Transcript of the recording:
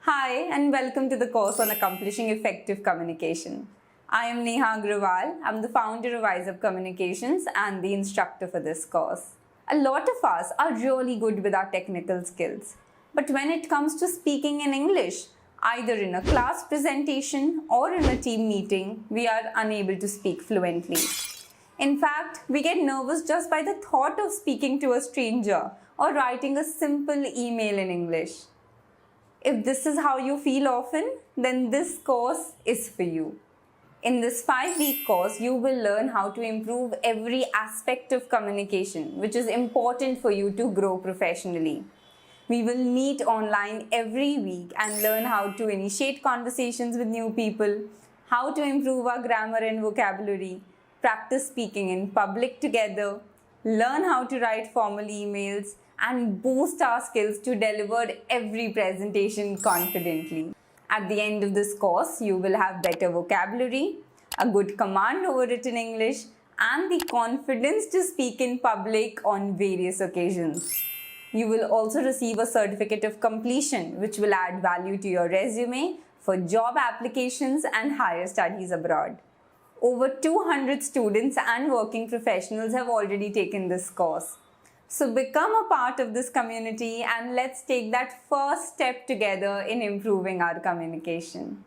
Hi, and welcome to the course on accomplishing effective communication. I am Neha Agrawal. I'm the founder of ISUP Communications and the instructor for this course. A lot of us are really good with our technical skills, but when it comes to speaking in English, either in a class presentation or in a team meeting, we are unable to speak fluently. In fact, we get nervous just by the thought of speaking to a stranger or writing a simple email in English. If this is how you feel often, then this course is for you. In this 5-week course, you will learn how to improve every aspect of communication, which is important for you to grow professionally. We will meet online every week and learn how to initiate conversations with new people, how to improve our grammar and vocabulary, practice speaking in public together, learn how to write formal emails, and boost our skills to deliver every presentation confidently. At the end of this course, you will have better vocabulary, a good command over written English, and the confidence to speak in public on various occasions. You will also receive a certificate of completion, which will add value to your resume for job applications and higher studies abroad. Over 200 students and working professionals have already taken this course. So become a part of this community and let's take that first step together in improving our communication.